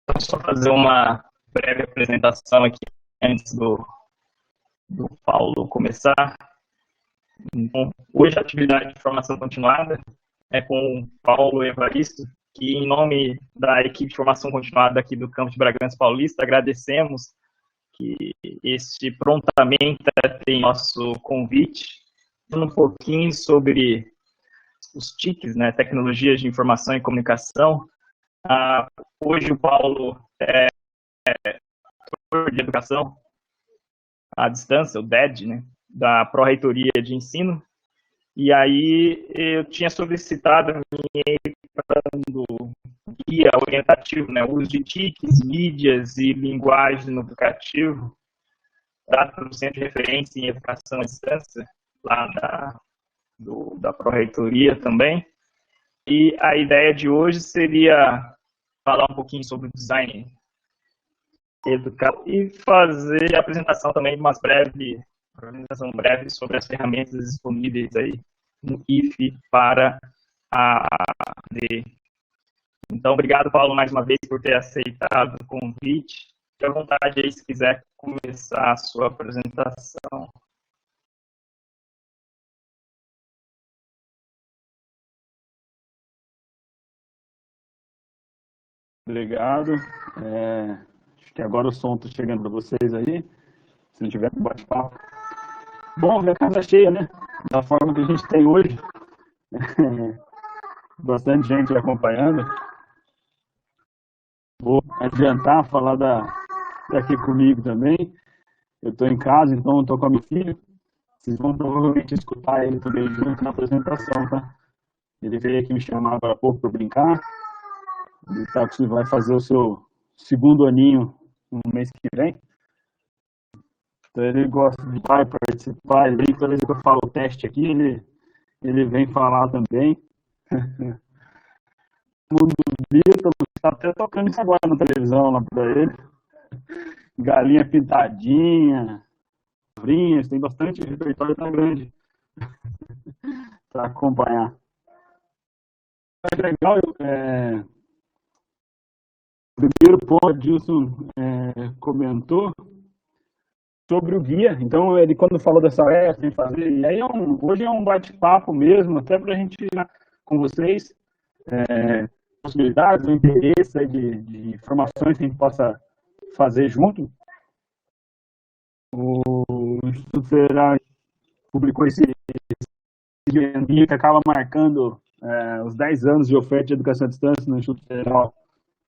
Vou só fazer uma breve apresentação aqui antes do Paulo começar. Então, hoje a atividade de formação continuada é com o Paulo Evaristo, que em nome da equipe de formação continuada aqui do Campus de Bragança Paulista, agradecemos que este prontamente tem nosso convite, falando um pouquinho sobre os TICs, né, tecnologias de informação e comunicação. Hoje o Paulo é de educação à distância, o DED, né, da Pró-Reitoria de Ensino, e aí eu tinha solicitado do guia orientativo, né, o uso de TICs, mídias e linguagem no aplicativo, dado do Centro de Referência em Educação à Distância, lá da Pró-Reitoria também. E a ideia de hoje seria falar um pouquinho sobre o design educacional e fazer a apresentação também de uma apresentação breve sobre as ferramentas disponíveis aí no IFE para a AD. Então, obrigado, Paulo, mais uma vez por ter aceitado o convite. Fique à vontade aí se quiser começar a sua apresentação. Obrigado. Acho que agora o som está chegando para vocês aí, se não tiver bate-papo. Bom, minha casa cheia, né? Da forma que a gente tem hoje. Bastante gente acompanhando. Vou adiantar, falar daqui comigo também. Eu estou em casa, então estou com a minha filha. Vocês vão provavelmente escutar ele também junto na apresentação, tá? Ele veio aqui me chamar agora há pouco para brincar. Ele vai fazer o seu segundo aninho no mês que vem. Então ele gosta de participar, ele vem toda vez que eu falo o teste aqui, ele vem falar também. O mundo Beatles está até tocando isso agora na televisão lá para ele. Galinha pintadinha, brinhas, tem bastante repertório, tá grande para acompanhar. É legal, o primeiro ponto, o Dilson comentou sobre o guia. Então, ele quando falou dessa tem fazer, e aí hoje é um bate-papo mesmo, até para a gente ir com vocês, possibilidades, o interesse de informações que a gente possa fazer junto. O Instituto Federal publicou esse guia que acaba marcando os 10 anos de oferta de educação à distância no Instituto Federal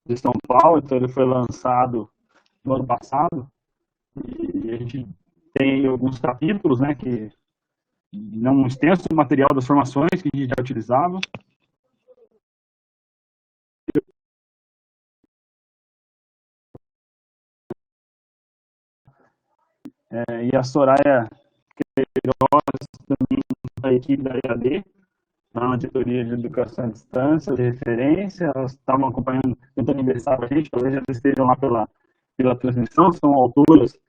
de São Paulo. Então, ele foi lançado no ano passado. E a gente tem alguns capítulos, né, que não um extenso material das formações que a gente já utilizava. E a Soraya Queiroz, também da equipe da EAD, na editoria de educação à distância, de referência, elas estavam acompanhando, tentando ingressar com a gente, talvez elas estejam lá pela transmissão, são autoras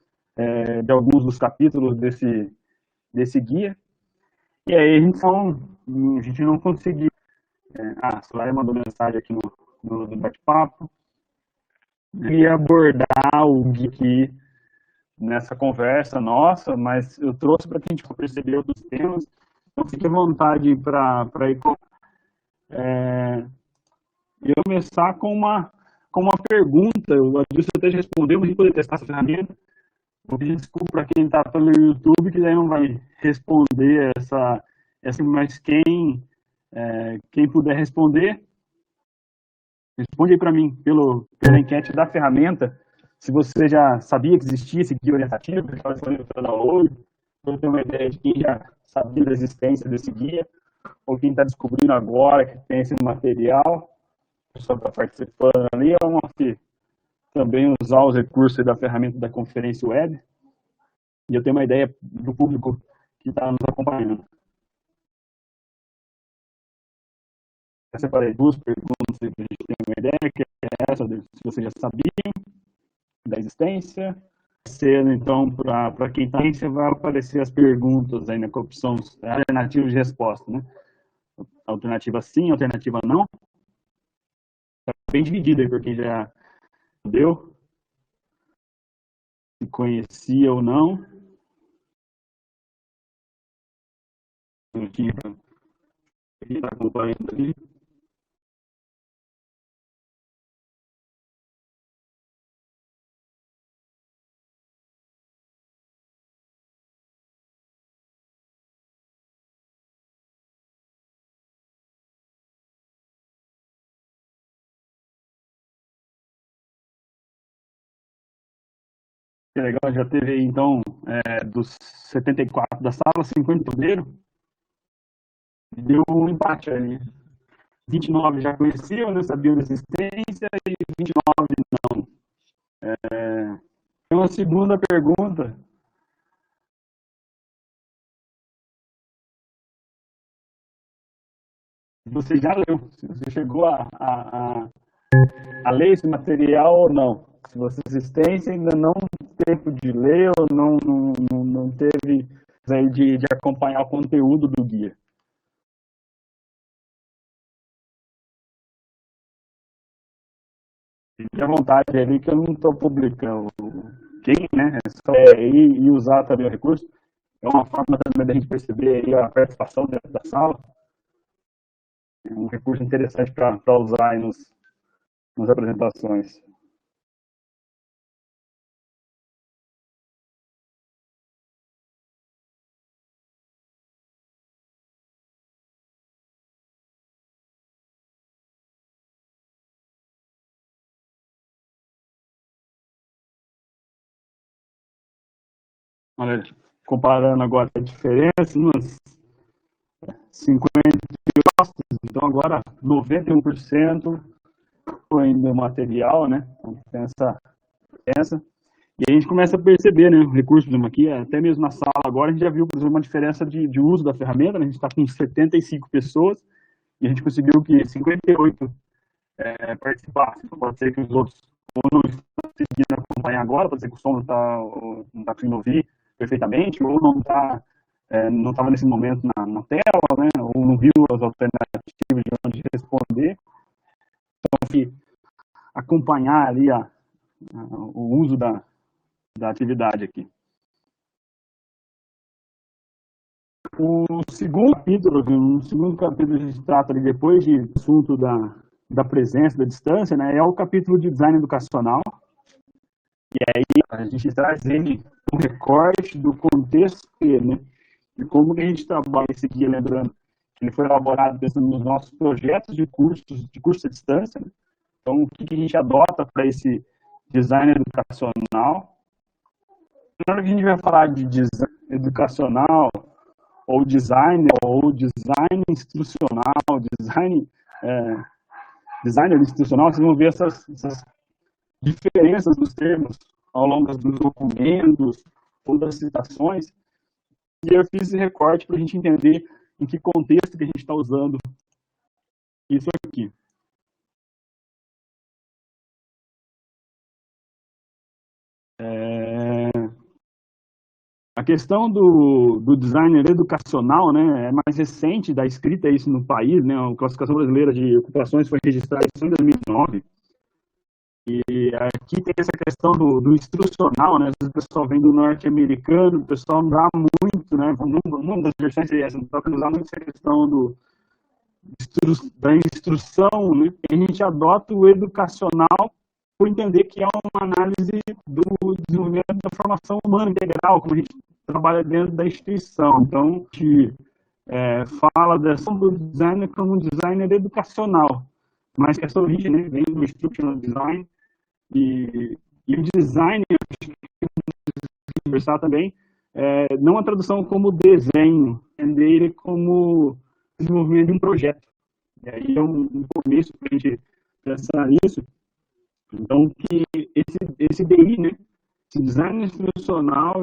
de alguns dos capítulos desse guia. E aí a gente não conseguiu. A Soraya mandou mensagem aqui no bate-papo. E abordar o guia aqui nessa conversa nossa, mas eu trouxe para que a gente perceber outros temas. Então, fique à vontade para ir e eu começar com uma pergunta. O Adilson até já respondeu, mas a gente poder testar essa ferramenta. Vou pedir desculpa para quem está pelo YouTube, que daí não vai responder essa mas quem puder responder, responde aí para mim pela enquete da ferramenta, se você já sabia que existia esse guia orientativo, que estava disponível para download, para ter uma ideia de quem já sabia da existência desse guia, ou quem está descobrindo agora que tem esse material, o pessoal está participando ali, que também usar os recursos da ferramenta da conferência web, e eu tenho uma ideia do público que está nos acompanhando. Eu separei duas perguntas para a gente ter uma ideia, que é essa, se vocês já sabiam da existência. Sendo, então, para quem está, vai aparecer as perguntas aí, né, com opções alternativas de resposta, né? Alternativa sim, alternativa não. bem dividido aí por quem já deu, se conhecia ou não. Aqui, quem está acompanhando ali. Que legal, já teve aí, então, dos 74 da sala, 50 poderam. Deu um empate ali. 29 já conheciam, né, sabiam da existência, e 29 não. Tem uma segunda pergunta. Você já leu, se você chegou a ler esse material ou não. Se você existência ainda não teve tempo de ler ou não teve aí de acompanhar o conteúdo do guia. Fique à vontade ali que eu não estou publicando. Quem, né? É só ir e usar também o recurso. É uma forma também da gente perceber aí a participação dentro da sala. É um recurso interessante para usar aí nas apresentações. Olha, comparando agora a diferença, nos 50 hostes, então agora 91% foi do material, né? Então tem essa diferença. E a gente começa a perceber, né, o recurso, por exemplo, aqui, até mesmo na sala agora, a gente já viu, por exemplo, uma diferença de uso da ferramenta, né? A gente está com 75 pessoas e a gente conseguiu que 58 participassem. Então, pode ser que os outros ou não estão conseguindo acompanhar agora, pode ser que o som não tá conseguindo ouvir perfeitamente, ou não está não estava nesse momento na tela, né, ou não viu as alternativas de onde responder. Então, que acompanhar ali o uso da atividade aqui. O segundo capítulo a gente trata ali, depois de assunto da presença, da distância, né, é o capítulo de design educacional. E aí a gente traz ele um recorte do contexto, né, de como que a gente trabalha esse guia, lembrando que ele foi elaborado pensando nos nossos projetos de curso à distância, né? Então, o que a gente adota para esse design educacional? Na hora que a gente vai falar de design educacional, ou design instrucional, designer instrucional, vocês vão ver essas diferenças dos termos ao longo dos documentos ou das citações. E eu fiz esse recorte para a gente entender em que contexto que a gente está usando isso aqui. A questão do designer educacional, né, é mais recente da escrita isso no país, né, a classificação brasileira de ocupações foi registrada em 2009. E aqui tem essa questão do instrucional, né, às vezes o pessoal vem do norte-americano, o pessoal não dá muito, né, uma das versões é essa, não toca usar muito essa questão da instrução, né, e a gente adota o educacional por entender que é uma análise do desenvolvimento da formação humana integral, como a gente trabalha dentro da instituição. Então, a gente fala do designer como um designer educacional, mas que essa origem, né, vem do instructional design, e o design, acho que conversar também, não a tradução como desenho, entender ele como desenvolvimento de um projeto. E aí é um começo para a gente pensar nisso. Então, que esse DI, né, esse design instrucional,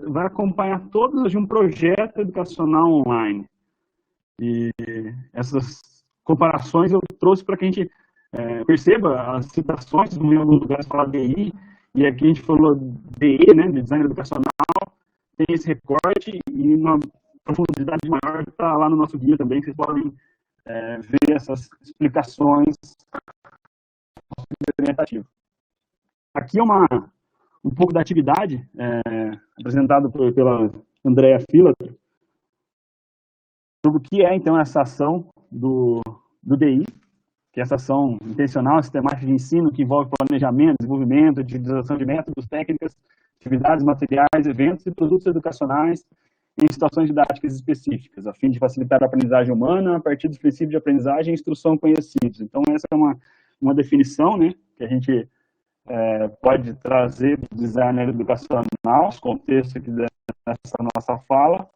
vai acompanhar todos de um projeto educacional online. E essas comparações eu trouxe para que a gente perceba as citações, em alguns lugares fala DI, e aqui a gente falou DE, né, de design educacional, tem esse recorte e uma profundidade maior está lá no nosso guia também, que vocês podem ver essas explicações orientativo. Aqui é um pouco da atividade apresentada pela Andrea Filatro, sobre o que é, então, essa ação do DI, que é essa ação intencional, sistemática de ensino, que envolve planejamento, desenvolvimento, utilização de métodos, técnicas, atividades, materiais, eventos e produtos educacionais em situações didáticas específicas, a fim de facilitar a aprendizagem humana a partir dos princípios de aprendizagem e instrução conhecidos. Então, essa é uma definição, né, que a gente pode trazer para o designer educacional, os contextos aqui dessa nossa fala.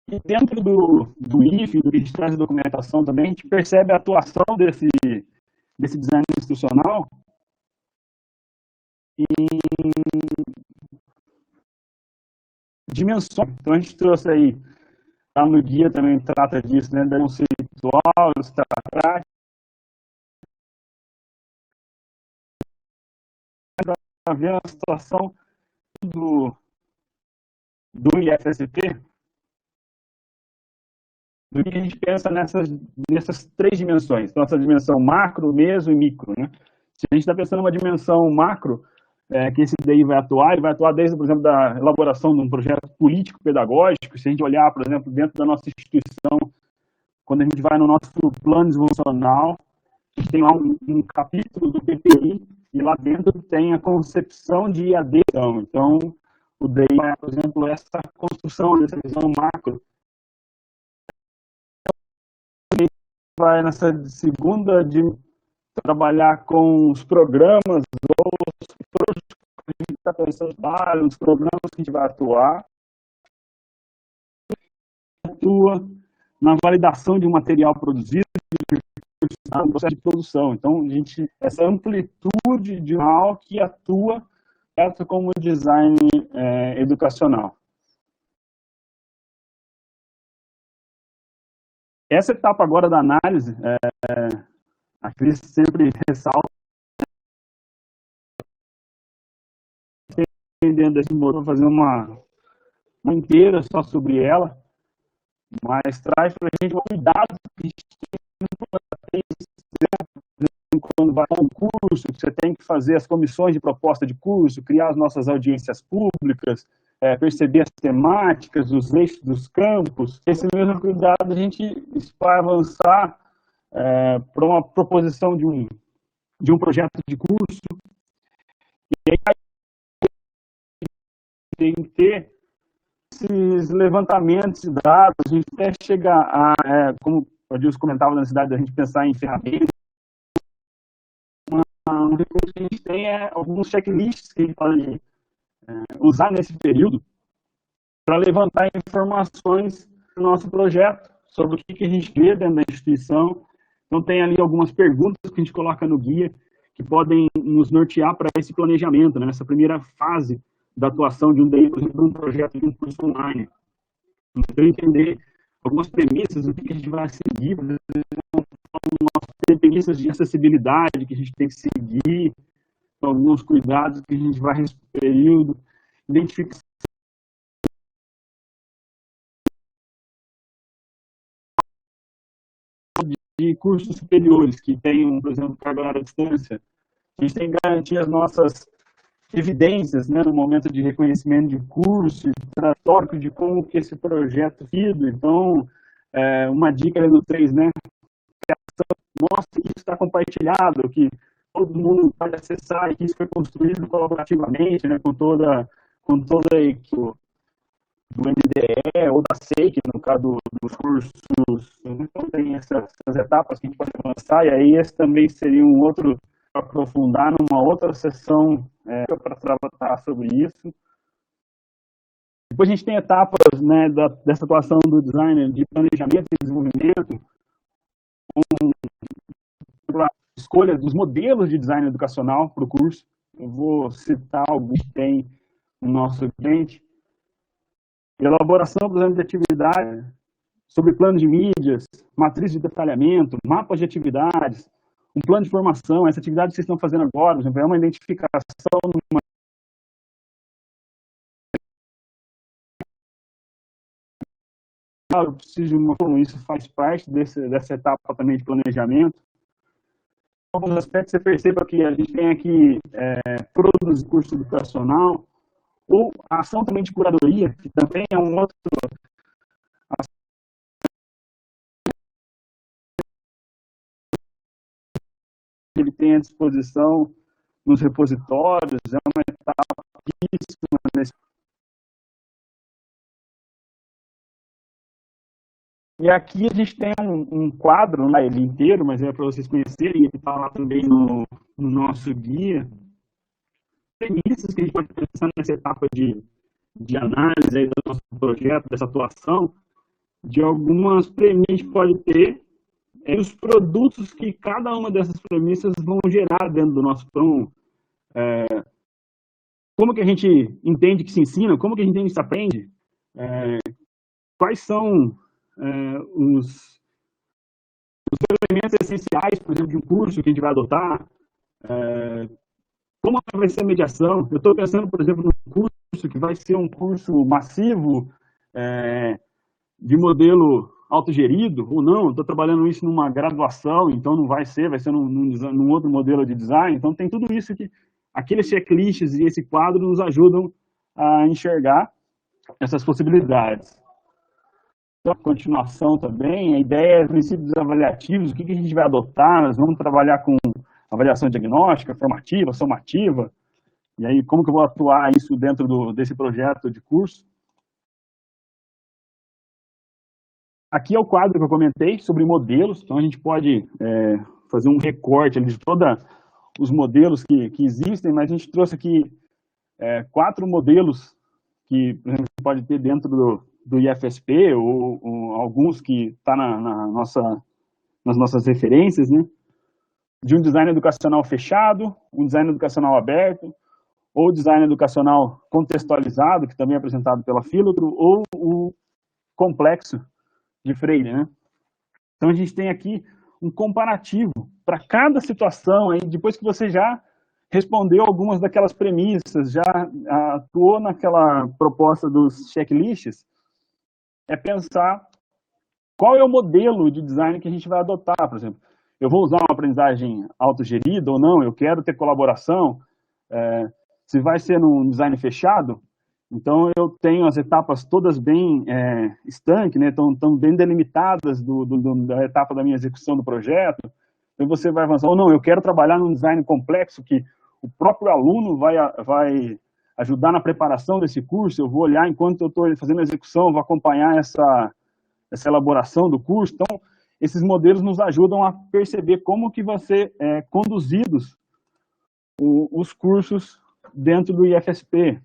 E dentro do IF, do registro de documentação também, a gente percebe a atuação desse design institucional em dimensões. Então, a gente trouxe aí, lá no guia também trata disso, né, da conceitual, estratégica, para ver a situação do IFSP, do que a gente pensa nessas três dimensões. Então, essa dimensão macro, meso e micro, né? Se a gente está pensando numa dimensão macro, que esse DI vai atuar, ele vai atuar desde, por exemplo, da elaboração de um projeto político-pedagógico. Se a gente olhar, por exemplo, dentro da nossa instituição, quando a gente vai no nosso plano desenvolvimental, a gente tem lá um capítulo do PPI, e lá dentro tem a concepção de IAD. Então, o DI é, por exemplo, essa construção dessa visão macro. Vai nessa segunda de trabalhar com os programas ou os projetos que a gente está pensando, os programas que a gente vai atuar. Atua na validação de um material produzido, no processo de produção. Então, essa amplitude de algo que atua como design educacional. Essa etapa agora da análise, a Cris sempre ressalta, dentro desse modo, vou fazer uma inteira só sobre ela, mas traz para a gente um cuidado que a gente tem quando vai para um curso, você tem que fazer as comissões de proposta de curso, criar as nossas audiências públicas, perceber as temáticas, os eixos dos campos. Esse mesmo cuidado a gente vai avançar para uma proposição de um projeto de curso. E aí tem que ter esses levantamentos de dados, a gente até chegar como o Adilson comentava na necessidade da gente pensar em ferramentas, um recurso que a gente tem alguns checklists que a gente pode usar nesse período para levantar informações do nosso projeto, sobre o que a gente vê dentro da instituição. Então tem ali algumas perguntas que a gente coloca no guia, que podem nos nortear para esse planejamento, né, nessa primeira fase da atuação de um DI, por exemplo, de um projeto de um curso online. Então, entender algumas premissas do que a gente vai seguir, premissas de acessibilidade que a gente tem que seguir, alguns cuidados que a gente vai nesse período, identificar de cursos superiores que tenham, por exemplo, carga horária à distância. A gente tem que garantir as nossas evidências, né, no momento de reconhecimento de curso, tratórico de como que esse projeto fido. Então, uma dica do 3, né, mostre que isso está compartilhado, que todo mundo pode acessar e que isso foi construído colaborativamente, né, com toda a equipe do MDE ou da SEIC, no caso dos cursos. Então, tem essas etapas que a gente pode avançar, e aí esse também seria um outro, para aprofundar numa outra sessão para tratar sobre isso. Depois a gente tem etapas, né, dessa atuação do designer de planejamento e desenvolvimento, a escolha dos modelos de design educacional para o curso. Eu vou citar alguns que tem no nosso cliente. Elaboração, por exemplo, de atividade sobre plano de mídias, matriz de detalhamento, mapas de atividades, um plano de formação. Essa atividade que vocês estão fazendo agora, por exemplo, é uma identificação numa eu preciso de uma forma, isso faz parte dessa etapa também de planejamento. alguns aspectos você perceba que a gente tem aqui produzir curso educacional, ou a ação também de curadoria, que também é um outro que ele tem à disposição nos repositórios, é uma etapa nesse. E aqui a gente tem um quadro, não é ele inteiro, mas é para vocês conhecerem, ele está lá também no nosso guia. Premissas que a gente pode pensar nessa etapa de análise aí do nosso projeto, dessa atuação, de algumas premissas que a gente pode ter, os produtos que cada uma dessas premissas vão gerar dentro do nosso prom. Como que a gente entende que se ensina, como que a gente entende que se aprende, quais são os elementos essenciais, por exemplo, de um curso que a gente vai adotar, como vai ser a mediação. Eu estou pensando, por exemplo, num curso que vai ser um curso massivo, de modelo autogerido, ou não, estou trabalhando isso numa graduação, então não vai ser num outro modelo de design. Então tem tudo isso que aqueles checklists e esse quadro nos ajudam a enxergar essas possibilidades. Então, a continuação também, a ideia é princípios avaliativos, o que a gente vai adotar. Nós vamos trabalhar com avaliação diagnóstica, formativa, somativa, e aí como que eu vou atuar isso dentro desse projeto de curso. Aqui é o quadro que eu comentei sobre modelos, então a gente pode fazer um recorte de todos os modelos que existem, mas a gente trouxe aqui 4 modelos que, por exemplo, pode ter dentro do IFSP, ou alguns que estão nas nossas referências, né? De um design educacional fechado, um design educacional aberto, ou design educacional contextualizado, que também é apresentado pela Filtro, ou o complexo de Freire, né? Então a gente tem aqui um comparativo para cada situação, aí, depois que você já respondeu algumas daquelas premissas, já atuou naquela proposta dos checklists, é pensar qual é o modelo de design que a gente vai adotar. Por exemplo, eu vou usar uma aprendizagem autogerida ou não, eu quero ter colaboração, se vai ser num design fechado, então eu tenho as etapas todas bem estanques, né, estão bem delimitadas da etapa da minha execução do projeto. Então você vai avançar, ou não, eu quero trabalhar num design complexo que o próprio aluno vai ajudar na preparação desse curso, eu vou olhar enquanto eu estou fazendo a execução, vou acompanhar essa elaboração do curso. Então, esses modelos nos ajudam a perceber como que vão ser conduzidos os cursos dentro do IFSP.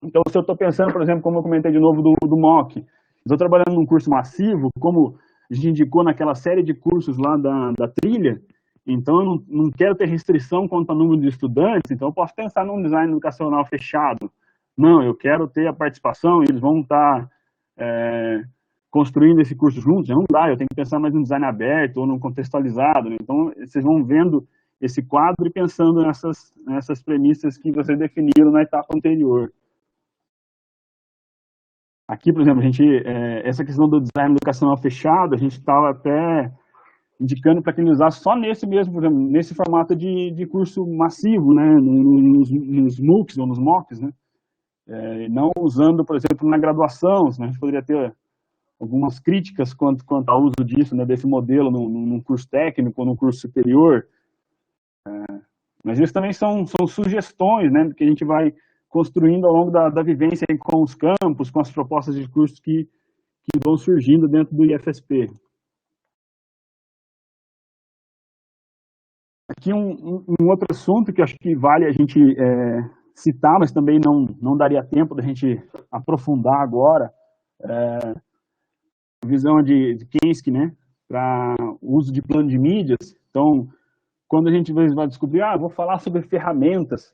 Então, se eu estou pensando, por exemplo, como eu comentei de novo do MOOC, estou trabalhando num curso massivo, como a gente indicou naquela série de cursos lá da trilha, então eu não quero ter restrição quanto ao número de estudantes, então eu posso pensar num design educacional fechado. Não, eu quero ter a participação, eles vão estar construindo esse curso juntos, não dá, eu tenho que pensar mais no design aberto ou no contextualizado, né? Então vocês vão vendo esse quadro e pensando nessas premissas que vocês definiram na etapa anterior. Aqui, por exemplo, essa questão do design educacional fechado, a gente estava até indicando para que ele usasse só nesse mesmo, por exemplo, nesse formato de curso massivo, né, nos MOOCs ou nos MOOCs, né, não usando, por exemplo, na graduação, né, a gente poderia ter algumas críticas quanto ao uso disso, né, desse modelo num curso técnico ou num curso superior, mas isso também são sugestões, né, que a gente vai construindo ao longo da vivência com os campos, com as propostas de cursos que vão surgindo dentro do IFSP. Aqui um outro assunto que acho que vale a gente citar, mas também não daria tempo da gente aprofundar agora, a visão de Kensky, né, para o uso de plano de mídias. Então, quando a gente vai descobrir, vou falar sobre ferramentas,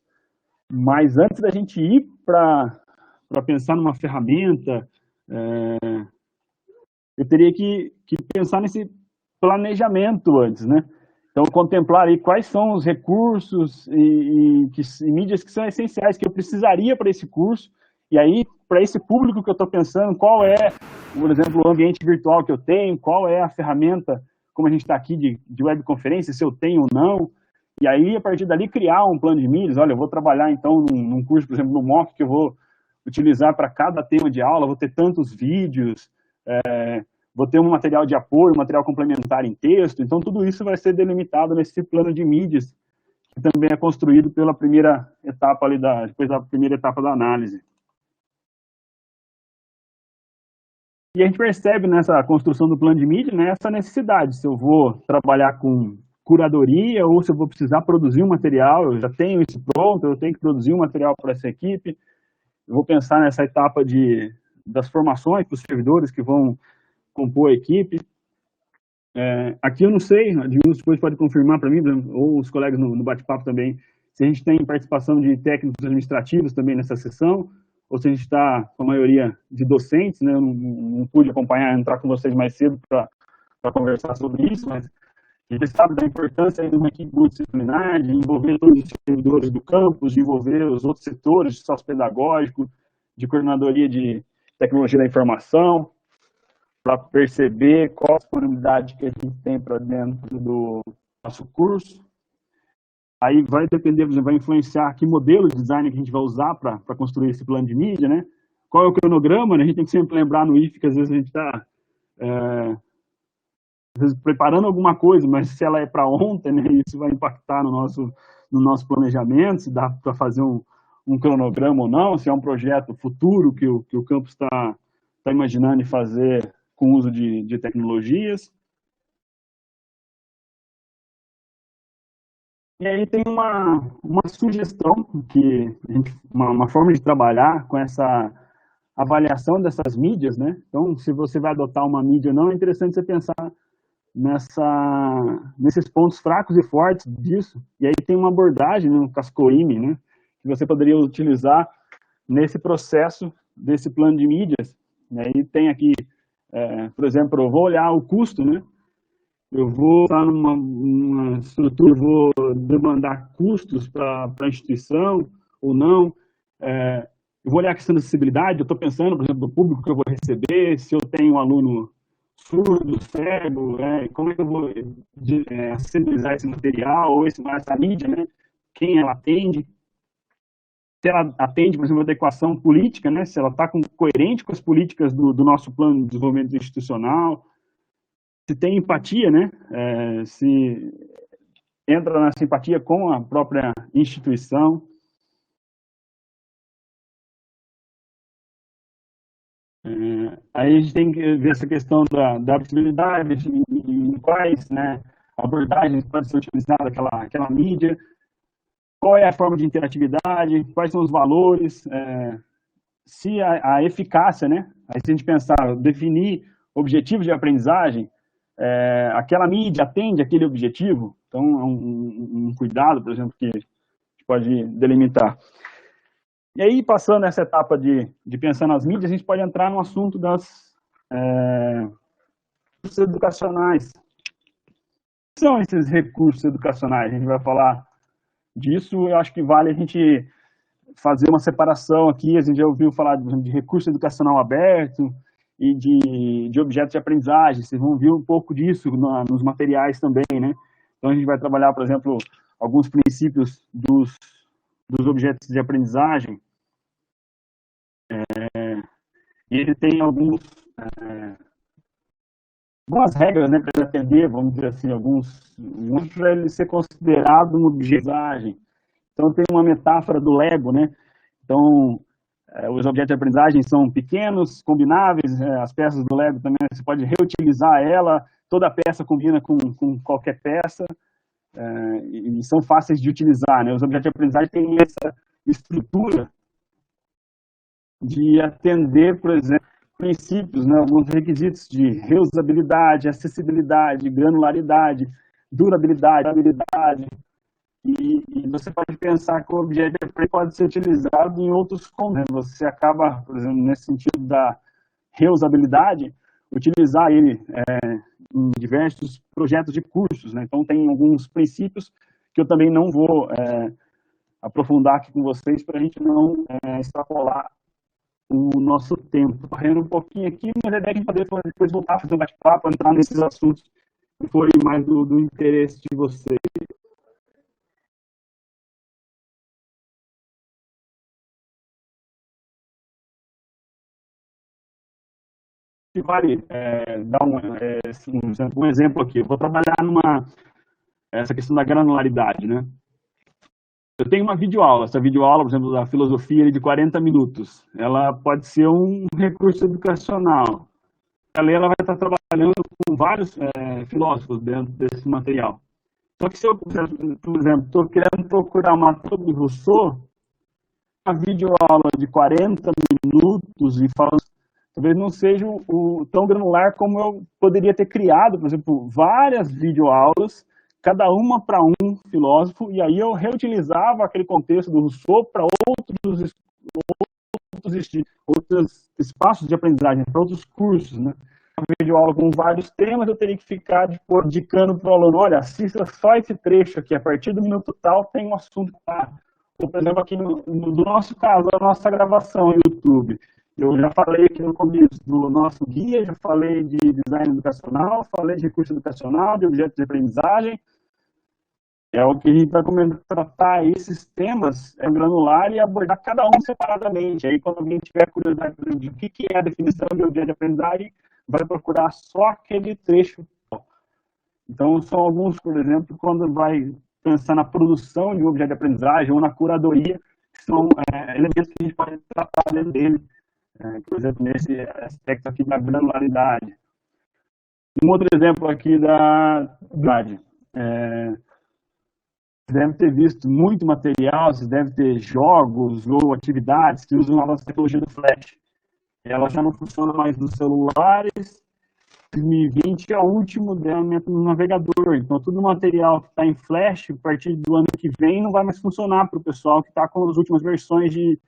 mas antes da gente ir para pensar numa ferramenta, eu teria que pensar nesse planejamento antes, né? Então, contemplar aí quais são os recursos e mídias que são essenciais, que eu precisaria para esse curso, e aí, para esse público que eu estou pensando, qual é, por exemplo, o ambiente virtual que eu tenho, qual é a ferramenta como a gente está aqui de webconferência, se eu tenho ou não, e aí, a partir dali, criar um plano de mídias. Olha, eu vou trabalhar, então, num curso, por exemplo, no MOOC, que eu vou utilizar para cada tema de aula, vou ter tantos vídeos, vou ter um material de apoio, um material complementar em texto, então tudo isso vai ser delimitado nesse plano de mídias, que também é construído pela primeira etapa ali depois da primeira etapa da análise. E a gente percebe nessa construção do plano de mídia, né, essa necessidade, se eu vou trabalhar com curadoria ou se eu vou precisar produzir um material, eu já tenho isso pronto, eu tenho que produzir um material para essa equipe, eu vou pensar nessa etapa das formações para os servidores que vão compor a equipe. Aqui eu não sei, a Edmilson depois pode confirmar para mim, ou os colegas no bate-papo também, se a gente tem participação de técnicos administrativos também nessa sessão, ou se a gente está com a maioria de docentes, né? Eu não pude acompanhar, entrar com vocês mais cedo para conversar sobre isso, mas a gente sabe da importância de uma equipe multidisciplinar, de envolver todos os servidores do campus, de envolver os outros setores de sócio-pedagógico, de coordenadoria de tecnologia da informação, para perceber qual a disponibilidade que a gente tem para dentro do nosso curso. Aí vai depender, vai influenciar que modelo de design que a gente vai usar para construir esse plano de mídia, né? Qual é o cronograma, né? A gente tem que sempre lembrar no IF que às vezes a gente está preparando alguma coisa, mas se ela é para ontem, né? Isso vai impactar no nosso planejamento, se dá para fazer um cronograma ou não, se é um projeto futuro que o campus está imaginando fazer com o uso de tecnologias. E aí tem uma sugestão, uma forma de trabalhar com essa avaliação dessas mídias, né? Então, se você vai adotar uma mídia ou não, é interessante você pensar nesses pontos fracos e fortes disso. E aí tem uma abordagem, no Cascoime, né? Que você poderia utilizar nesse processo desse plano de mídias. E aí tem aqui, por exemplo, eu vou olhar o custo, né? Eu vou estar numa estrutura, vou demandar custos para a instituição ou não. Eu vou olhar a questão da acessibilidade, eu estou pensando, por exemplo, do público que eu vou receber, se eu tenho um aluno surdo, cego, como é que eu vou acessibilizar esse material ou essa mídia, né? Quem ela atende. Se ela atende, por exemplo, a adequação política, né? Se ela está coerente com as políticas do nosso plano de desenvolvimento institucional, se tem empatia, né? Se entra na simpatia com a própria instituição. Aí a gente tem que ver essa questão da acessibilidade, em quais, né, abordagens pode ser utilizada aquela mídia, qual é a forma de interatividade, quais são os valores, se a eficácia, né? Aí se a gente pensar, definir objetivos de aprendizagem, aquela mídia atende aquele objetivo, então é um cuidado, por exemplo, que a gente pode delimitar. E aí, passando essa etapa de pensar nas mídias, a gente pode entrar no assunto das recursos educacionais. O que são esses recursos educacionais? A gente vai falar disso, eu acho que vale a gente fazer uma separação aqui. A gente já ouviu falar de recurso educacional aberto e de objetos de aprendizagem. Vocês vão ver um pouco disso nos materiais também, né? Então, a gente vai trabalhar, por exemplo, alguns princípios dos objetos de aprendizagem. E ele tem algumas regras, né, para ele atender, vamos dizer assim, alguns para ele ser considerado uma objetagem. Então, tem uma metáfora do Lego, né? Então, os objetos de aprendizagem são pequenos, combináveis, as peças do Lego também, você pode reutilizar ela, toda peça combina com qualquer peça, e são fáceis de utilizar, né? Os objetos de aprendizagem têm essa estrutura de atender, por exemplo, princípios, né, alguns requisitos de reusabilidade, acessibilidade, granularidade, durabilidade, habilidade. E você pode pensar que o objeto pode ser utilizado em outros contextos. Você acaba, por exemplo, nesse sentido da reusabilidade, utilizar ele em diversos projetos de cursos, né? Então, tem alguns princípios que eu também não vou aprofundar aqui com vocês para a gente não extrapolar o nosso tempo. Correndo um pouquinho aqui, mas a ideia é que a gente poder depois voltar a fazer um bate-papo, entrar nesses assuntos foi mais do interesse de vocês? Que vale dar um exemplo aqui. Eu vou trabalhar essa questão da granularidade, né? Eu tenho uma videoaula. Essa videoaula, por exemplo, da filosofia de 40 minutos, ela pode ser um recurso educacional. Ela vai estar trabalhando com vários filósofos dentro desse material. Só que se eu, por exemplo, estou querendo procurar uma obra de Rousseau, uma videoaula de 40 minutos e falando, talvez não seja tão granular como eu poderia ter criado, por exemplo, várias videoaulas, cada uma para um filósofo, e aí eu reutilizava aquele contexto do Rousseau para outros espaços de aprendizagem, para outros cursos, né? Uma videoaula com vários temas, eu teria que ficar indicando para o aluno, olha, assista só esse trecho aqui, a partir do minuto tal tem um assunto lá. Ou, por exemplo, aqui no nosso caso, a nossa gravação no YouTube. Eu já falei aqui no começo do nosso guia, já falei de design educacional, falei de recurso educacional, de objetos de aprendizagem. É o que a gente vai tratar esses temas granular e abordar cada um separadamente. Aí, quando alguém tiver curiosidade de o que é a definição de objeto de aprendizagem, vai procurar só aquele trecho. Então, são alguns, por exemplo, quando vai pensar na produção de um objeto de aprendizagem ou na curadoria, que são elementos que a gente pode tratar dentro dele, por exemplo, nesse aspecto aqui da granularidade. Um outro exemplo aqui da grade. Você deve ter visto muito material, você deve ter jogos ou atividades que usam a nossa tecnologia do Flash. Ela já não funciona mais nos celulares. 2020 é o último desenvolvimento no navegador. Então, todo o material que está em Flash, a partir do ano que vem, não vai mais funcionar para o pessoal que está com as últimas versões de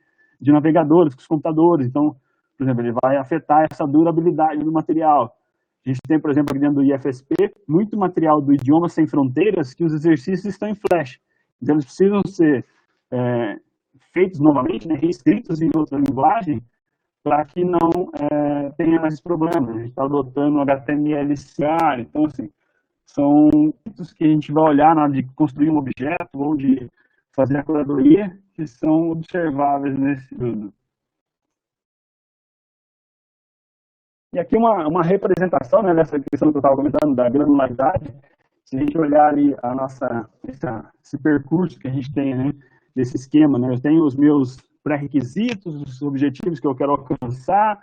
navegadores, com os computadores. Então, por exemplo, ele vai afetar essa durabilidade do material. A gente tem, por exemplo, aqui dentro do IFSP, muito material do Idioma Sem Fronteiras que os exercícios estão em Flash. Então, eles precisam ser feitos novamente, né, reescritos em outra linguagem, para que não tenha mais esse problema. A gente está adotando o HTML5, então, assim, são pontos que a gente vai olhar na hora de construir um objeto ou de fazer a curadoria, que são observáveis nesse estudo. E aqui uma representação, né, dessa questão que eu estava comentando, da granularidade. Se a gente olhar ali esse percurso que a gente tem, né, desse esquema, né, eu tenho os meus pré-requisitos, os objetivos que eu quero alcançar,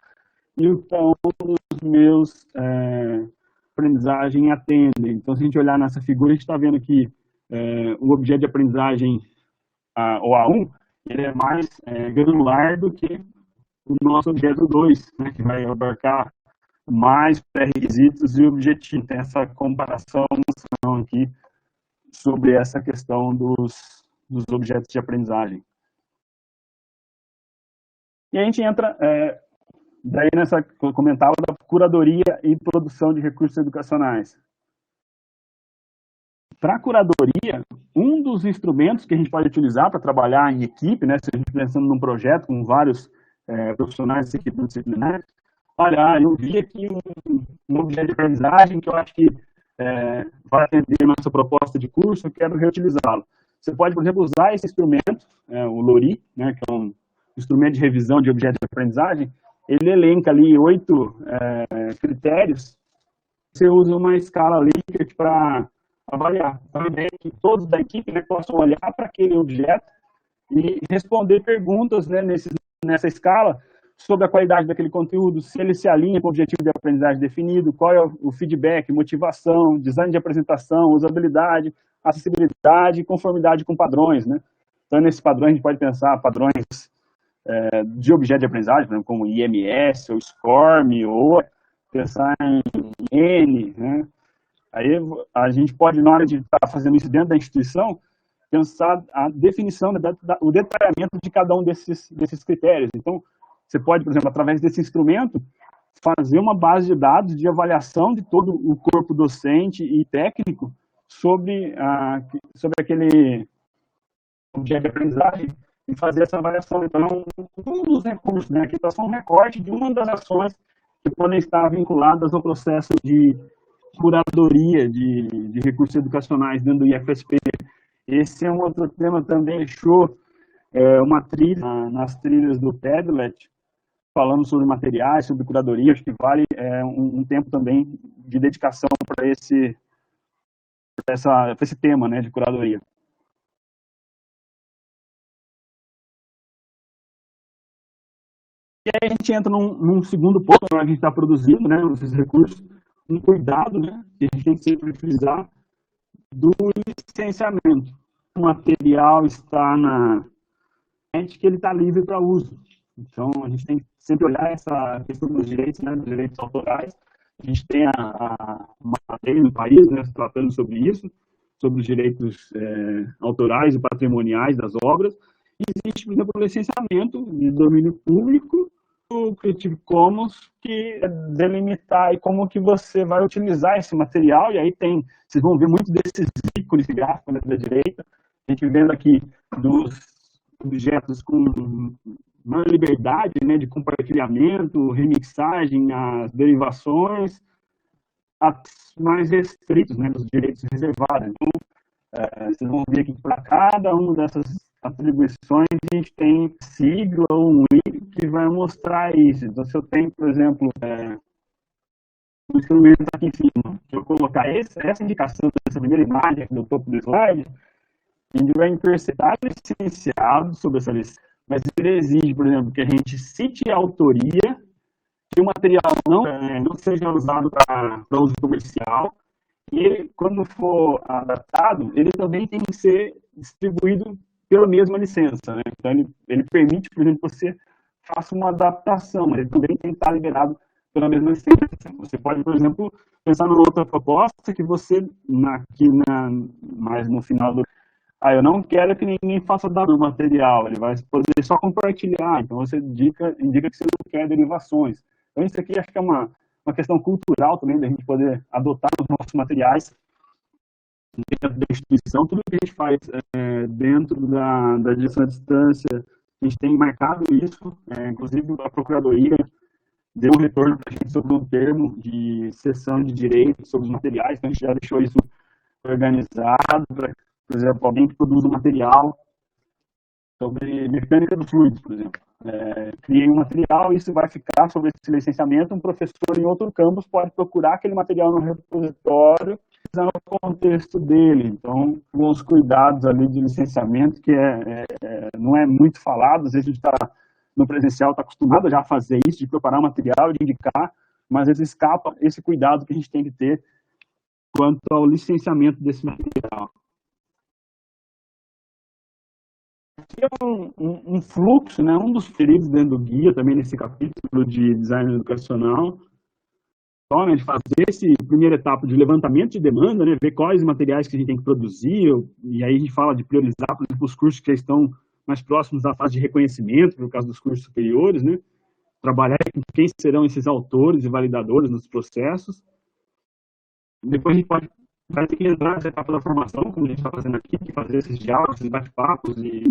e então os meus aprendizagem atendem. Então, se a gente olhar nessa figura, a gente está vendo aqui o objeto de aprendizagem, o A1, ele é mais granular do que o nosso objeto 2, né, que vai abarcar mais pré-requisitos e objetivos. Tem essa comparação aqui sobre essa questão dos objetos de aprendizagem. E a gente entra daí nessa comentava da curadoria e produção de recursos educacionais. Para a curadoria, um dos instrumentos que a gente pode utilizar para trabalhar em equipe, né, se a gente pensando num projeto com vários profissionais dessa equipe disciplinar, olha, eu vi aqui um objeto de aprendizagem que eu acho que vai atender a nossa proposta de curso, eu quero reutilizá-lo. Você pode, por exemplo, usar esse instrumento, o LORI, né, que é um instrumento de revisão de objetos de aprendizagem. Ele elenca ali 8 critérios. Você usa uma escala Likert para avaliar. Então, a ideia é que todos da equipe, né, possam olhar para aquele objeto e responder perguntas, né, nessa escala sobre a qualidade daquele conteúdo, se ele se alinha com o objetivo de aprendizagem definido, qual é o feedback, motivação, design de apresentação, usabilidade, acessibilidade e conformidade com padrões, né? Então, nesses padrões, a gente pode pensar padrões de objeto de aprendizagem, por exemplo, como IMS, ou SCORM, ou pensar em N, né? Aí a gente pode, na hora de estar fazendo isso dentro da instituição, pensar a definição, o detalhamento de cada um desses critérios. Então, você pode, por exemplo, através desse instrumento, fazer uma base de dados de avaliação de todo o corpo docente e técnico sobre aquele objeto de aprendizagem e fazer essa avaliação. Então, um dos recursos, né, aqui está só um recorte de uma das ações que podem estar vinculadas ao processo de curadoria de recursos educacionais dentro do IFSP. Esse é um outro tema também, fechou uma trilha nas trilhas do Padlet, falando sobre materiais, sobre curadoria. Acho que vale um tempo também de dedicação para esse tema, né, de curadoria. E aí a gente entra num segundo ponto, onde a gente está produzindo, né, esses recursos, um cuidado, né, que a gente tem que sempre utilizar do licenciamento. O material está na que ele está livre para uso. Então, a gente tem que sempre olhar essa questão dos direitos, né, dos direitos autorais. A gente tem uma lei no país, né, tratando sobre isso, sobre os direitos autorais e patrimoniais das obras. E existe, por exemplo, o licenciamento de domínio público, o Creative Commons, que delimitar como que você vai utilizar esse material. E aí vocês vão ver muito desses ícones gráficos da direita, a gente vendo aqui dos objetos com maior liberdade, né, de compartilhamento, remixagem, as derivações, as mais restritos, né, dos direitos reservados. Então, vocês vão ver aqui que para cada uma dessas atribuições a gente tem sigla ou um link que vai mostrar isso. Então, se eu tenho, por exemplo, um instrumento aqui em cima, se eu colocar essa indicação dessa primeira imagem aqui no topo do slide, a gente vai interpretar licenciado sobre essa licença, mas ele exige, por exemplo, que a gente cite a autoria, que o material não seja usado para uso comercial, e ele, quando for adaptado, ele também tem que ser distribuído pela mesma licença, né? Então, ele permite, por exemplo, que você faça uma adaptação, mas ele também tem que estar liberado pela mesma licença. Você pode, por exemplo, pensar numa outra proposta que você, mais no final do eu não quero que ninguém faça dado do material, ele vai poder só compartilhar, então você indica que você não quer derivações. Então isso aqui acho que é uma questão cultural também, da gente poder adotar os nossos materiais dentro da instituição. Tudo que a gente faz dentro da direção à distância, a gente tem marcado isso, inclusive a Procuradoria deu um retorno para a gente sobre um termo de cessão de direitos sobre os materiais, então a gente já deixou isso organizado para, por exemplo, alguém que produz um material sobre mecânica dos fluidos, por exemplo. Criei um material, isso vai ficar sobre esse licenciamento, um professor em outro campus pode procurar aquele material no repositório, no contexto dele. Então, com os cuidados ali de licenciamento, que não é muito falado, às vezes a gente está no presencial, está acostumado já a fazer isso, de preparar material, de indicar, mas às vezes escapa esse cuidado que a gente tem que ter quanto ao licenciamento desse material. Aqui é um fluxo, né, um dos feridos dentro do guia, também nesse capítulo de design educacional, de fazer essa primeira etapa de levantamento de demanda, né, ver quais materiais que a gente tem que produzir, e aí a gente fala de priorizar, por exemplo, os cursos que estão mais próximos da fase de reconhecimento, no caso dos cursos superiores, né, trabalhar com quem serão esses autores e validadores nos processos. Depois a gente vai ter que entrar nessa etapa da formação, como a gente está fazendo aqui, de fazer esses diálogos, esses bate-papos e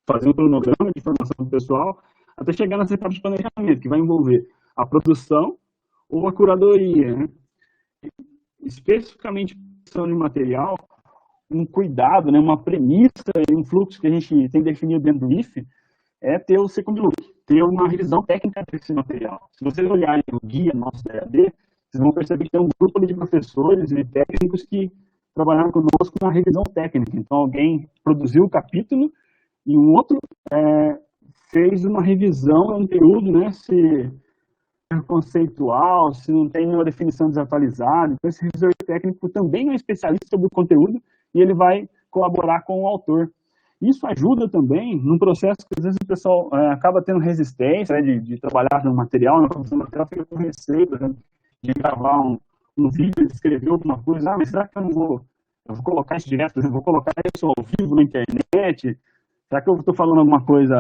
fazer um cronograma de formação do pessoal, até chegar nessa etapa de planejamento, que vai envolver a produção ou a curadoria, né? Especificamente produção de material, um cuidado, né, uma premissa e um fluxo que a gente tem definido dentro do IFE é ter o second look, ter uma revisão técnica desse material. Se vocês olharem o guia nosso da EAD, vocês vão perceber que tem um grupo de professores e técnicos que trabalharam conosco na revisão técnica. Então, alguém produziu o capítulo e um outro fez uma revisão do conteúdo, né, se é conceitual, se não tem nenhuma definição desatualizada. Então, esse revisor técnico também é um especialista sobre o conteúdo e ele vai colaborar com o autor. Isso ajuda também num processo que às vezes o pessoal acaba tendo resistência, né, de trabalhar no material, na produção do material, fica com receio, por exemplo, de gravar um vídeo, de escrever alguma coisa, mas será que eu vou colocar isso direto, por exemplo, vou colocar isso ao vivo na internet? Será que eu estou falando alguma coisa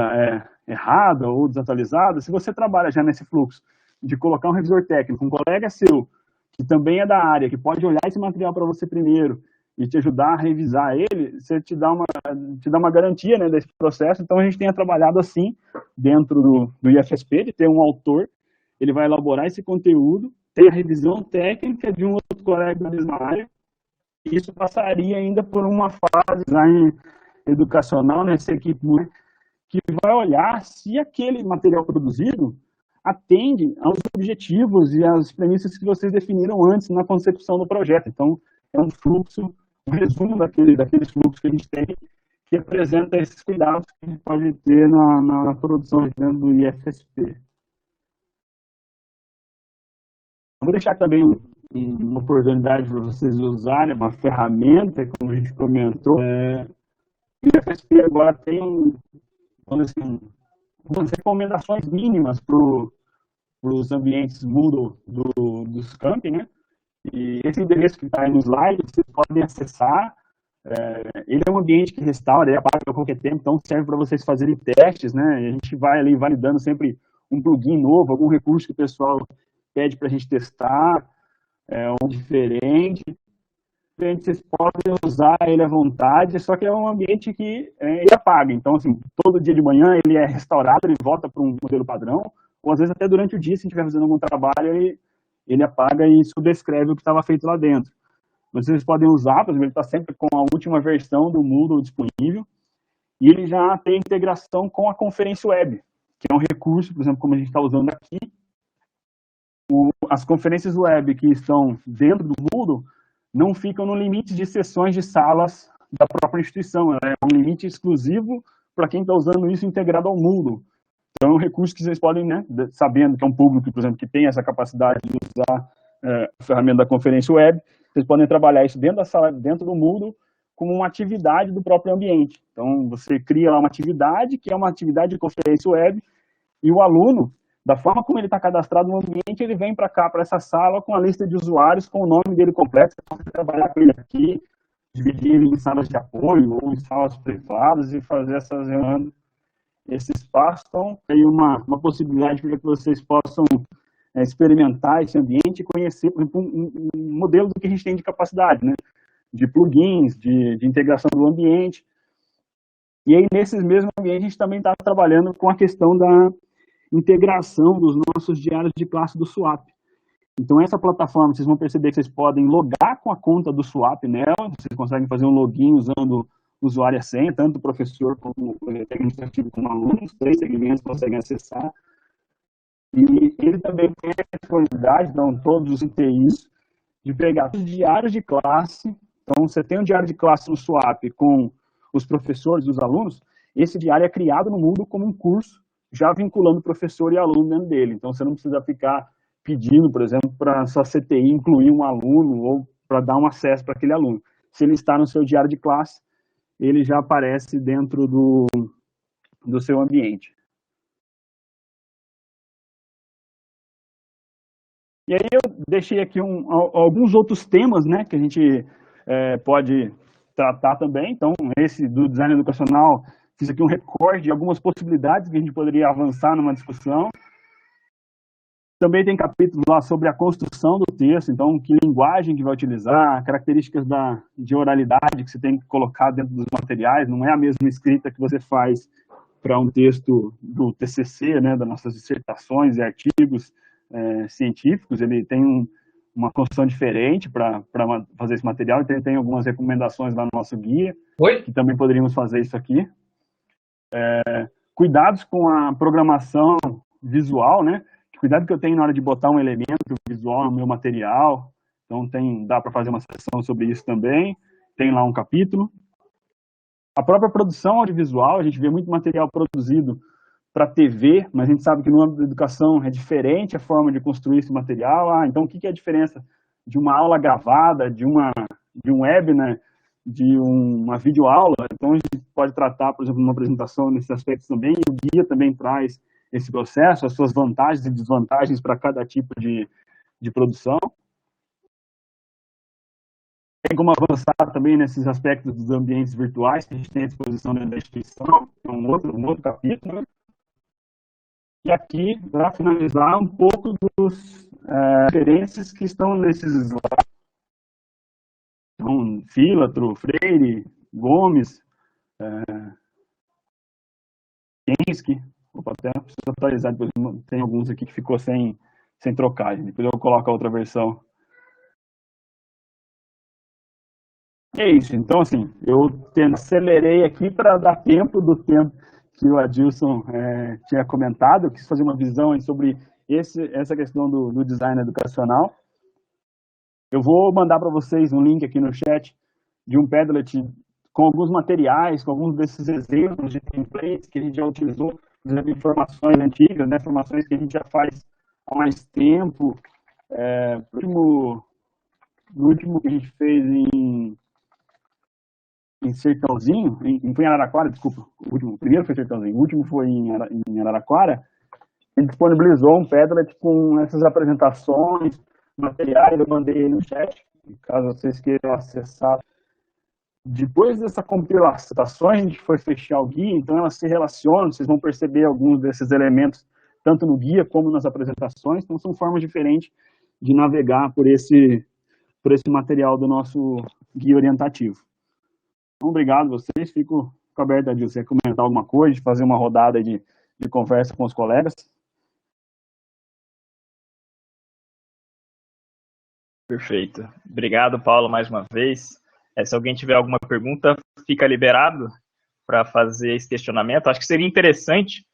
errada ou desatualizada? Se você trabalha já nesse fluxo de colocar um revisor técnico, um colega seu, que também é da área, que pode olhar esse material para você primeiro e te ajudar a revisar ele, você te dá uma garantia, né, desse processo. Então, a gente tem trabalhado assim, dentro do IFSP, de ter um autor, ele vai elaborar esse conteúdo, ter a revisão técnica de um outro colega da mesma área. Isso passaria ainda por uma fase de design educacional nessa equipe, que vai olhar se aquele material produzido atende aos objetivos e às premissas que vocês definiram antes na concepção do projeto. Então, é um fluxo, um resumo daqueles fluxos que a gente tem, que apresenta esses cuidados que a gente pode ter na produção dentro do IFSP. Vou deixar também uma oportunidade para vocês usarem uma ferramenta, como a gente comentou. O IFSP agora tem umas recomendações mínimas para os ambientes Moodle dos campi, né? E esse endereço que está aí no slide, vocês podem acessar. Ele é um ambiente que restaura, ele apaga a qualquer tempo, então serve para vocês fazerem testes, né? A gente vai ali validando sempre um plugin novo, algum recurso que o pessoal pede para a gente testar, um diferente. Vocês podem usar ele à vontade, só que é um ambiente que ele apaga. Então, assim, todo dia de manhã ele é restaurado, ele volta para um modelo padrão, ou às vezes até durante o dia, se a gente estiver fazendo algum trabalho, ele apaga e subscreve o que estava feito lá dentro. Vocês podem usar, por exemplo, ele está sempre com a última versão do Moodle disponível, e ele já tem integração com a conferência web, que é um recurso, por exemplo, como a gente está usando aqui. As conferências web que estão dentro do Moodle não ficam no limite de sessões de salas da própria instituição, é um limite exclusivo para quem está usando isso integrado ao Moodle. Então, é um recurso que vocês podem, né, sabendo que é um público, por exemplo, que tem essa capacidade de usar a ferramenta da conferência web, vocês podem trabalhar isso dentro da sala, dentro do Moodle, como uma atividade do próprio ambiente. Então, você cria lá uma atividade, que é uma atividade de conferência web, e o aluno, da forma como ele está cadastrado no ambiente, ele vem para cá, para essa sala, com a lista de usuários, com o nome dele completo. Você pode trabalhar com ele aqui, dividir ele em salas de apoio ou em salas privadas e fazer essas reuniões. Esse espaço, então, tem uma possibilidade para que vocês possam experimentar esse ambiente e conhecer, por exemplo, um modelo do que a gente tem de capacidade, né? De plugins, de integração do ambiente. E aí, nesses mesmos ambientes, a gente também está trabalhando com a questão da integração dos nossos diários de classe do SWAP. Então, essa plataforma, vocês vão perceber que vocês podem logar com a conta do SWAP nela, vocês conseguem fazer um login usando o usuário e a senha, tanto o professor como o administrativo como o aluno, os 3 segmentos conseguem acessar. E ele também tem a responsabilidade, então, todos os ITIs, de pegar os diários de classe. Então, você tem um diário de classe no SWAP com os professores e os alunos, esse diário é criado no Moodle como um curso, já vinculando professor e aluno dentro dele. Então, você não precisa ficar pedindo, por exemplo, para a sua CTI incluir um aluno ou para dar um acesso para aquele aluno. Se ele está no seu diário de classe, ele já aparece dentro do seu ambiente. E aí eu deixei aqui alguns outros temas, né, que a gente pode tratar também. Então, esse do design educacional, fiz aqui um recorte de algumas possibilidades que a gente poderia avançar numa discussão. Também tem capítulos lá sobre a construção do texto, então que linguagem que vai utilizar, características de oralidade que você tem que colocar dentro dos materiais, não é a mesma escrita que você faz para um texto do TCC, né, das nossas dissertações e artigos científicos, ele tem uma construção diferente para fazer esse material, então tem algumas recomendações lá no nosso guia, que também poderíamos fazer isso aqui. Cuidados com a programação visual, né? Cuidado que eu tenho na hora de botar um elemento visual no meu material, então dá para fazer uma sessão sobre isso também, tem lá um capítulo. A própria produção audiovisual, a gente vê muito material produzido para TV, mas a gente sabe que no âmbito da educação é diferente a forma de construir esse material. Então o que é a diferença de uma aula gravada, de um webinar, de uma videoaula? Então a gente pode tratar, por exemplo, uma apresentação nesses aspectos também, e o guia também traz esse processo, as suas vantagens e desvantagens para cada tipo de produção. Tem como avançar também nesses aspectos dos ambientes virtuais que a gente tem à disposição dentro da instituição, é um outro capítulo, né? E aqui, para finalizar, um pouco dos referências que estão nesses slides. Então, Filatro, Freire, Gomes, Kensky, até preciso atualizar, depois tem alguns aqui que ficou sem sem trocagem. Depois eu coloco a outra versão. É isso. Então, assim, eu acelerei aqui para dar tempo do tempo que o Adilson tinha comentado. Eu quis fazer uma visão aí sobre essa questão do design educacional. Eu vou mandar para vocês um link aqui no chat de um Padlet com alguns materiais, com alguns desses exemplos de templates que a gente já utilizou, por exemplo, informações antigas, né, informações que a gente já faz há mais tempo. No último que a gente fez em Sertãozinho, foi em Araraquara, desculpa, o primeiro foi Sertãozinho, o último foi em Araraquara, a gente disponibilizou um Padlet com essas apresentações, materiais, eu mandei aí no chat, caso vocês queiram acessar. Depois dessa compilação, a gente foi fechar o guia, então elas se relacionam, vocês vão perceber alguns desses elementos, tanto no guia como nas apresentações, então são formas diferentes de navegar por esse material do nosso guia orientativo. Então, obrigado a vocês, fico aberto de você comentar alguma coisa, de fazer uma rodada de conversa com os colegas. Perfeito. Obrigado, Paulo, mais uma vez. Se alguém tiver alguma pergunta, fica liberado para fazer esse questionamento. Acho que seria interessante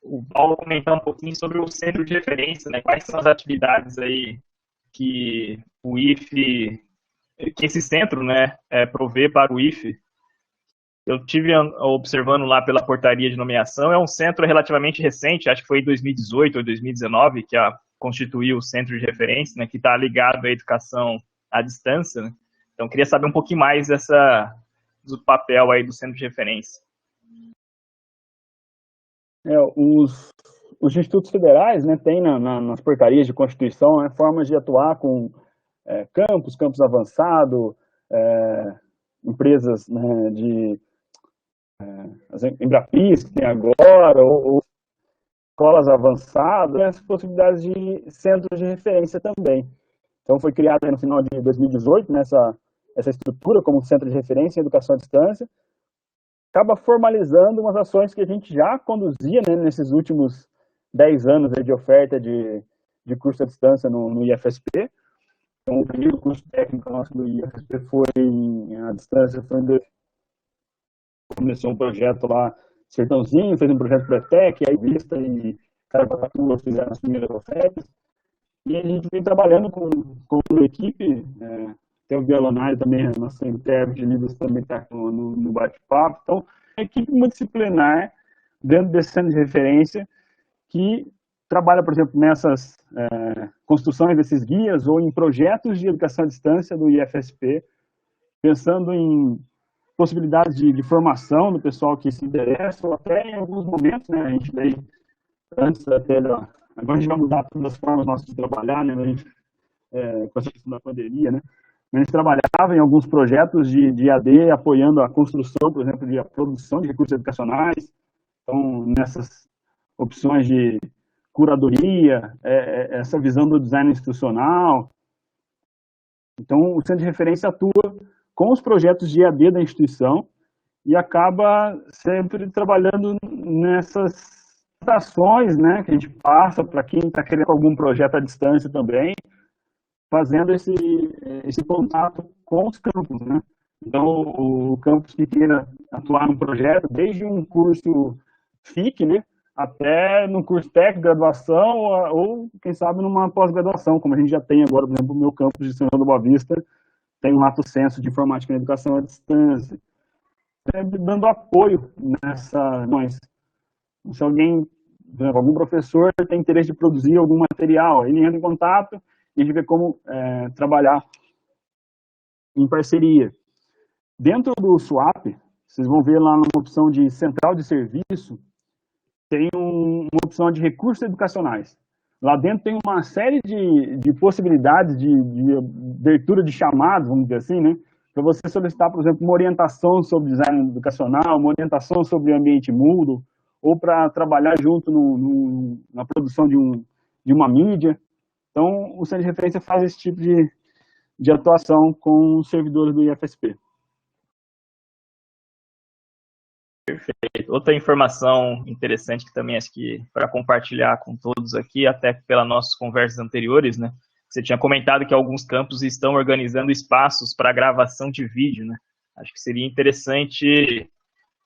o Paulo comentar um pouquinho sobre o centro de referência, né? Quais são as atividades aí que o IFE, que esse centro, né, provê para o IFE. Eu tive observando lá pela portaria de nomeação, é um centro relativamente recente, acho que foi em 2018 ou 2019 que constituiu o centro de referência, né, que está ligado à educação à distância, né? Então, queria saber um pouquinho mais do papel aí do centro de referência. Os institutos federais, né, têm nas portarias de Constituição, né, formas de atuar com campus avançado, empresas, né, Embrapis, que tem agora, ou escolas avançadas, as possibilidades de centros de referência também. Então, foi criada no final de 2018, né, essa estrutura como centro de referência em educação à distância, acaba formalizando umas ações que a gente já conduzia, né, nesses últimos 10 anos de oferta de curso à distância no IFSP. Então, o primeiro curso técnico nosso do IFSP à distância, começou um projeto lá, Sertãozinho, fez um projeto Pretec, aí Vista e Caraguatatuba fizeram as primeiras ofertas. E a gente vem trabalhando com a equipe, até o Violonário também, a nossa intérprete de livros também está no bate-papo. Então, a equipe multidisciplinar, dentro desse centro de referência, que trabalha, por exemplo, nessas construções desses guias ou em projetos de educação à distância do IFSP, pensando em possibilidades de formação do pessoal que se interessa, ou até em alguns momentos, né, a gente veio antes até agora a gente vai mudar todas as formas nossas de trabalhar, né, a gente, com essa questão da pandemia, né, a gente trabalhava em alguns projetos de AD, apoiando a construção, por exemplo, a produção de recursos educacionais, então, nessas opções de curadoria, essa visão do design institucional. Então, o centro de referência atua com os projetos de EAD da instituição e acaba sempre trabalhando nessas ações, né, que a gente passa para quem está querendo algum projeto à distância também, fazendo esse contato com os campos, né? Então, o campus que queira atuar num projeto, desde um curso FIC, né, até no curso técnico, graduação, ou, quem sabe, numa pós-graduação, como a gente já tem agora, por exemplo, no meu campus de São João da Boa Vista, tem um lato senso de informática na educação à distância, sempre dando apoio nessa. Se alguém, por exemplo, algum professor tem interesse de produzir algum material, ele entra em contato e a gente vê como trabalhar em parceria. Dentro do SWAP, vocês vão ver lá numa opção de central de serviço, tem uma opção de recursos educacionais. Lá dentro tem uma série de possibilidades de abertura de chamados, vamos dizer assim, né? Para você solicitar, por exemplo, uma orientação sobre design educacional, uma orientação sobre ambiente Moodle, ou para trabalhar junto na produção de uma mídia. Então, o Centro de Referência faz esse tipo de atuação com os servidores do IFSP. Perfeito. Outra informação interessante que também acho que para compartilhar com todos aqui, até pelas nossas conversas anteriores, né? Você tinha comentado que alguns campos estão organizando espaços para gravação de vídeo, né? Acho que seria interessante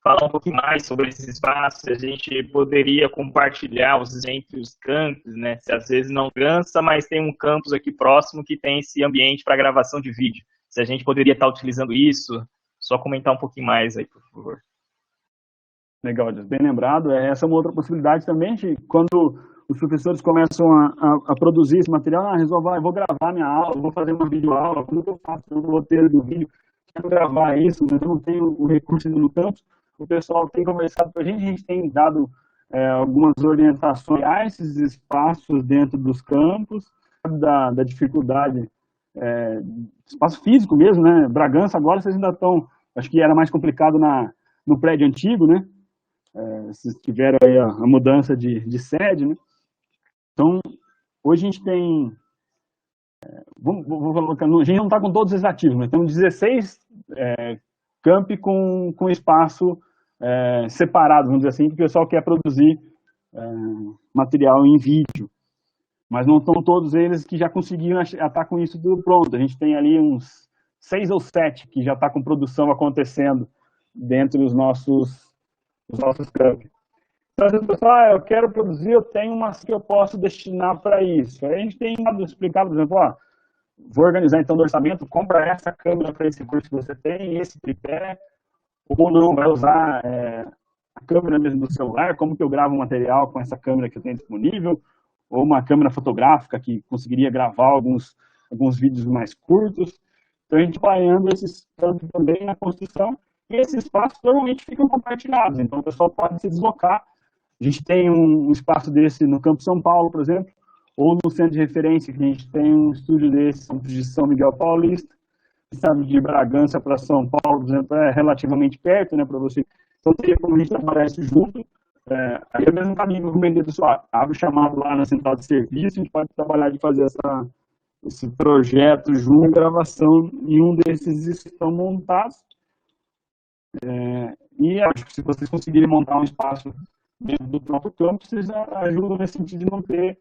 falar um pouquinho mais sobre esses espaços. A gente poderia compartilhar entre os campos, né? Se às vezes não cansa, mas tem um campus aqui próximo que tem esse ambiente para gravação de vídeo. Se a gente poderia estar utilizando isso, só comentar um pouquinho mais aí, por favor. Legal, bem lembrado. Essa é uma outra possibilidade também, de quando os professores começam a produzir esse material, resolve, vou gravar minha aula, vou fazer uma videoaula, como que eu faço o roteiro do vídeo, quero gravar isso, mas eu não tenho o recurso no campus. O pessoal tem conversado com a gente tem dado algumas orientações a esses espaços dentro dos campos, da dificuldade, espaço físico mesmo, né? Bragança agora vocês ainda estão, acho que era mais complicado no prédio antigo, né? Se tiveram aí a mudança de sede, né? Então, hoje a gente tem, vou colocar, a gente não está com todos os ativos, mas temos 16 campi com espaço separado, vamos dizer assim, que o pessoal quer produzir material em vídeo. Mas não estão todos eles que já conseguiram estar com isso tudo pronto. A gente tem ali uns 6 ou 7 que já está com produção acontecendo dentro dos nossos campi. Então, as pessoas, eu quero produzir, eu tenho umas que eu posso destinar para isso. Aí a gente tem explicado, por exemplo, vou organizar então o orçamento, compra essa câmera para esse curso que você tem, esse tripé, ou não, vai usar a câmera mesmo do celular, como que eu gravo o material com essa câmera que eu tenho disponível, ou uma câmera fotográfica que conseguiria gravar alguns vídeos mais curtos. Então a gente vai indo esses campos também na construção, e esses espaços normalmente ficam compartilhados, então o pessoal pode se deslocar. A gente tem um espaço desse no Campo São Paulo, por exemplo, ou no centro de referência, que a gente tem um estúdio desse de São Miguel Paulista, sabe, de Bragança para São Paulo, por exemplo, é relativamente perto, né, para você. Então teria como a gente trabalhar isso junto. Aí é o mesmo caminho que o vendedor abre o chamado lá na central de serviço, a gente pode trabalhar de fazer esse projeto junto, gravação em um desses estão montados. E acho que se vocês conseguirem montar um espaço dentro do próprio campo, vocês ajudam nesse sentido de não ter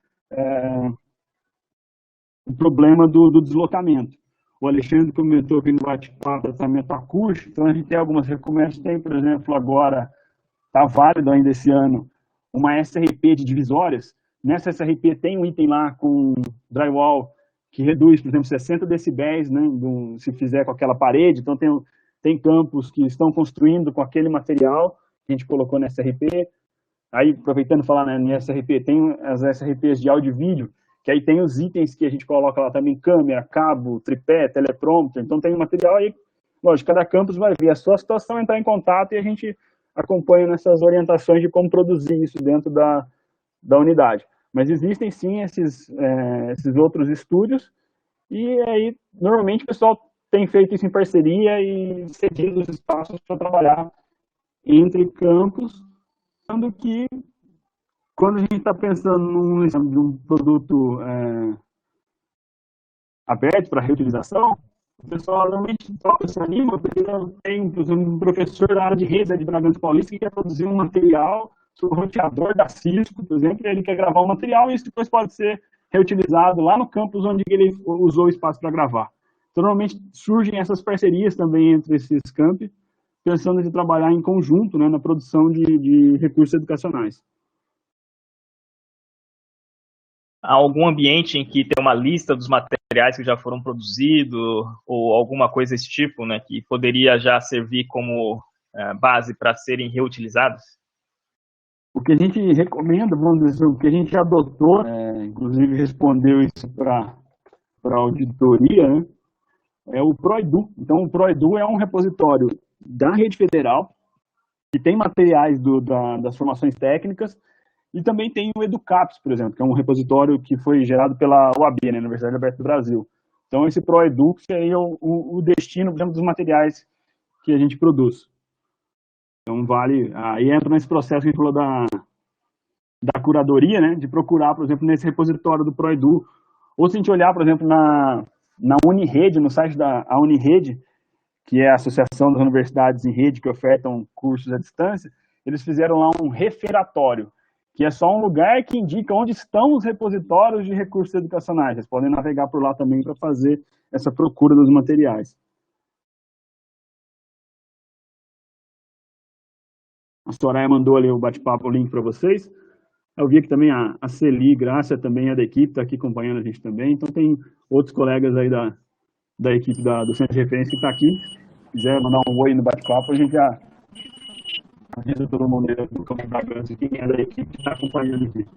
o problema do deslocamento. O Alexandre comentou aqui no bate-papo tratamento acústico, então a gente tem algumas recomendações, tem, por exemplo, agora, está válido ainda esse ano, uma SRP de divisórias. Nessa SRP tem um item lá com drywall que reduz, por exemplo, 60 decibéis, né, se fizer com aquela parede. Então tem campos que estão construindo com aquele material que a gente colocou na SRP. Aí, aproveitando falar na SRP, tem as SRPs de áudio e vídeo, que aí tem os itens que a gente coloca lá também, câmera, cabo, tripé, teleprompter. Então tem um material aí, lógico, cada campus vai ver a sua situação, entrar em contato e a gente acompanha nessas orientações de como produzir isso dentro da unidade. Mas existem sim esses outros estúdios, e aí normalmente o pessoal tem feito isso em parceria e cedido os espaços para trabalhar entre campos, sendo que quando a gente está pensando num produto aberto para reutilização, o pessoal normalmente toca esse anima, porque tem, por exemplo, um professor da área de rede de Bragança Paulista que quer produzir um material sobre o roteador da Cisco, por exemplo, e ele quer gravar um material e isso depois pode ser reutilizado lá no campus onde ele usou o espaço para gravar. Então, normalmente surgem essas parcerias também entre esses campi, pensando em trabalhar em conjunto, né, na produção de recursos educacionais. Há algum ambiente em que tem uma lista dos materiais que já foram produzidos ou alguma coisa desse tipo, né, que poderia já servir como base para serem reutilizados? O que a gente recomenda, vamos dizer, o que a gente adotou, inclusive respondeu isso para a auditoria, né, é o ProEdu. Então, o ProEdu é um repositório da rede federal, que tem materiais das formações técnicas, e também tem o EduCaps, por exemplo, que é um repositório que foi gerado pela UAB, né, Universidade Aberta do Brasil. Então, esse ProEdu seria o destino, por exemplo, dos materiais que a gente produz. Então, aí entra nesse processo que a gente falou da curadoria, né, de procurar, por exemplo, nesse repositório do ProEdu, ou se a gente olhar, por exemplo, na Unirede, no site da Unirede, que é a Associação das Universidades em Rede que ofertam cursos à distância, eles fizeram lá um referatório, que é só um lugar que indica onde estão os repositórios de recursos educacionais. Vocês podem navegar por lá também para fazer essa procura dos materiais. A Soraya mandou ali o bate-papo, o link para vocês. Eu vi que também a Celi Graça também é da equipe, está aqui acompanhando a gente também. Então tem outros colegas aí da equipe do Centro de Referência que está aqui. Se quiser mandar um oi no bate-papo, a gente já avisa todo mundo aí do Campo Bragança, quem é da equipe que está acompanhando aqui.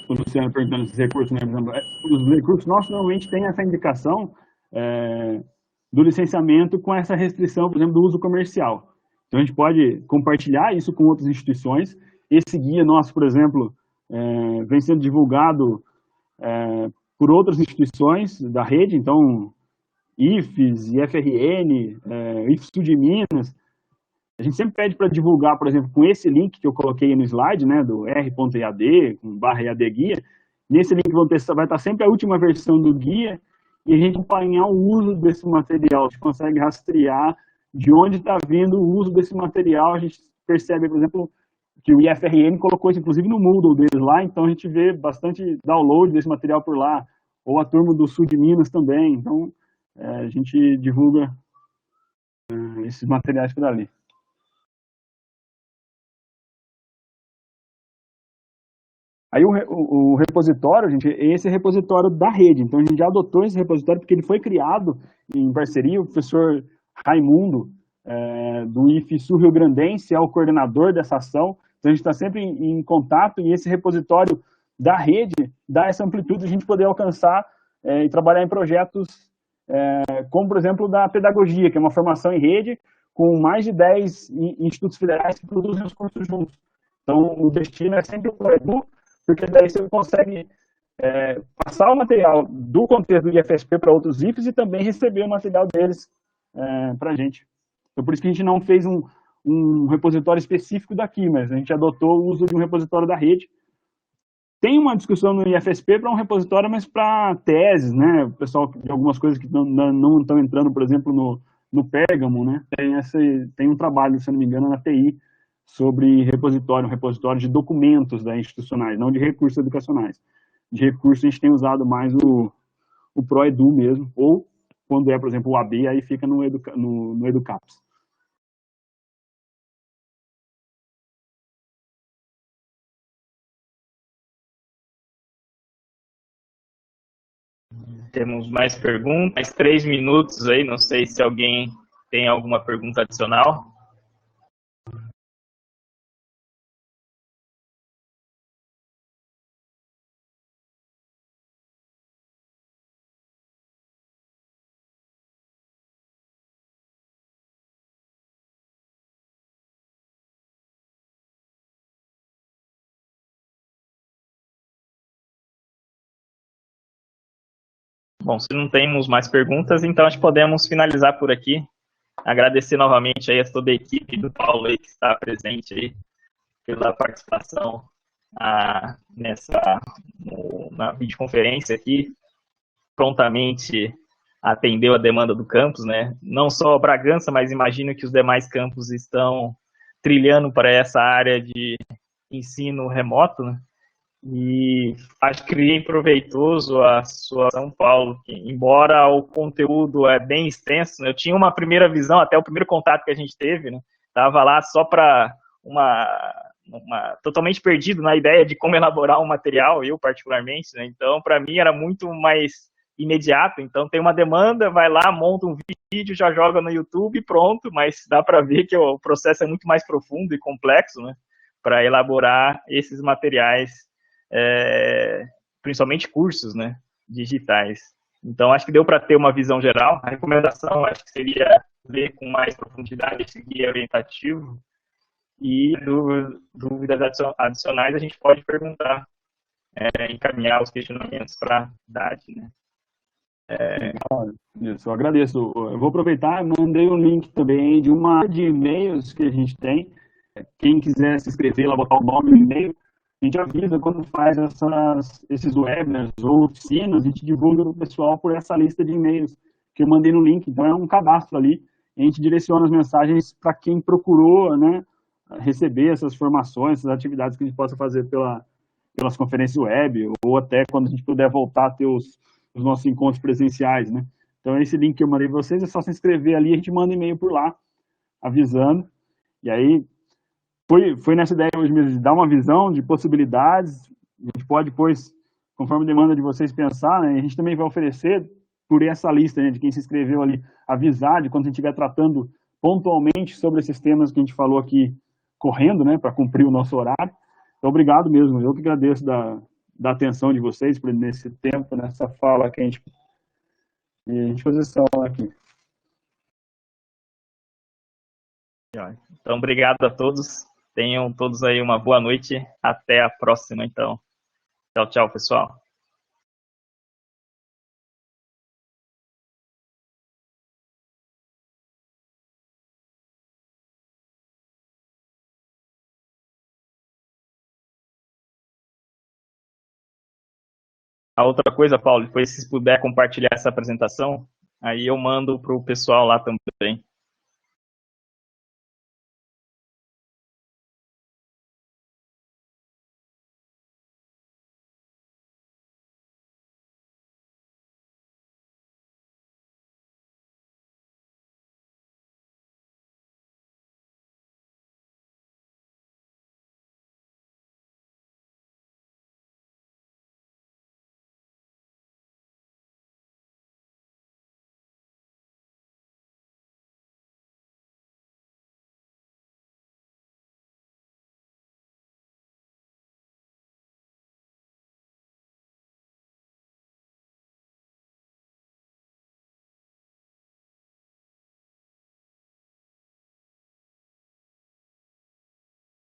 O Luciano perguntando se recursos, né? Os recursos nossos normalmente têm essa indicação do licenciamento com essa restrição, por exemplo, do uso comercial. Então a gente pode compartilhar isso com outras instituições. Esse guia nosso, por exemplo, vem sendo divulgado por outras instituições da rede, então IFES, IFRN, IFSU de Minas. A gente sempre pede para divulgar, por exemplo, com esse link que eu coloquei no slide, né, do r.ead, com /EAD guia. Nesse link vai estar sempre a última versão do guia e a gente acompanhar o uso desse material. A gente consegue rastrear de onde está vindo o uso desse material. A gente percebe, por exemplo, que o IFRN colocou isso, inclusive, no Moodle deles lá, então a gente vê bastante download desse material por lá, ou a turma do Sul de Minas também. Então, a gente divulga esses materiais por ali. Aí o repositório, gente, esse é repositório da rede, então a gente já adotou esse repositório porque ele foi criado em parceria, o professor Raimundo, do IFSU Rio Grandense, é o coordenador dessa ação, então a gente está sempre em contato e esse repositório da rede dá essa amplitude de a gente poder alcançar e trabalhar em projetos como, por exemplo, da pedagogia, que é uma formação em rede com mais de 10 institutos federais que produzem os cursos juntos. Então, o destino é sempre o ProEdu, porque daí você consegue passar o material do contexto do IFSP para outros IFES e também receber o material deles para a gente. Então, por isso que a gente não fez um repositório específico daqui, mas a gente adotou o uso de um repositório da rede. Tem uma discussão no IFSP para um repositório, mas para teses, né? O pessoal de algumas coisas que não estão entrando, por exemplo, no Pérgamo, né? Tem um trabalho, se não me engano, na TI, sobre um repositório de documentos institucionais, não de recursos educacionais. De recursos a gente tem usado mais o ProEdu mesmo, ou quando é, por exemplo, o AB, aí fica no EduCaps. Temos mais perguntas, mais 3 minutos aí, não sei se alguém tem alguma pergunta adicional. Bom, se não temos mais perguntas, então acho que podemos finalizar por aqui. Agradecer novamente aí a toda a equipe do Paulo aí que está presente aí pela participação na videoconferência aqui. Prontamente atendeu a demanda do campus, né? Não só a Bragança, mas imagino que os demais campos estão trilhando para essa área de ensino remoto, né? E acho que bem proveitoso a sua São Paulo, que, embora o conteúdo é bem extenso, né, eu tinha uma primeira visão, até o primeiro contato que a gente teve, né, estava lá só para totalmente perdido na ideia de como elaborar um material, eu particularmente, né, então para mim era muito mais imediato, então tem uma demanda, vai lá, monta um vídeo, já joga no YouTube e pronto, mas dá para ver que o processo é muito mais profundo e complexo, né, para elaborar esses materiais, principalmente cursos, né, digitais. Então, acho que deu para ter uma visão geral. A recomendação, acho que seria ver com mais profundidade esse guia orientativo e dúvidas adicionais a gente pode perguntar, encaminhar os questionamentos para a DAD, né. Isso, eu agradeço. Eu vou aproveitar e mandei um link também de uma de e-mails que a gente tem. Quem quiser se inscrever lá, botar o nome no e-mail, a gente avisa quando faz esses webinars ou oficinas, a gente divulga para o pessoal por essa lista de e-mails que eu mandei no link. Então é um cadastro ali, a gente direciona as mensagens para quem procurou, né, receber essas formações, essas atividades que a gente possa fazer pelas conferências web, ou até quando a gente puder voltar a ter os nossos encontros presenciais, né? Então, esse link que eu mandei para vocês é só se inscrever ali, a gente manda e-mail por lá, avisando. E aí, foi nessa ideia hoje mesmo de dar uma visão de possibilidades. A gente pode depois, conforme a demanda de vocês pensar, né, a gente também vai oferecer por essa lista, né, de quem se inscreveu ali, avisar de quando a gente estiver tratando pontualmente sobre esses temas que a gente falou aqui, correndo, né, para cumprir o nosso horário. Então, obrigado mesmo. Eu que agradeço da atenção de vocês por nesse tempo, nessa fala que a gente à disposição aqui. Então, obrigado a todos. Tenham todos aí uma boa noite. Até a próxima, então. Tchau, tchau, pessoal. A outra coisa, Paulo, depois se puder compartilhar essa apresentação, aí eu mando para o pessoal lá também.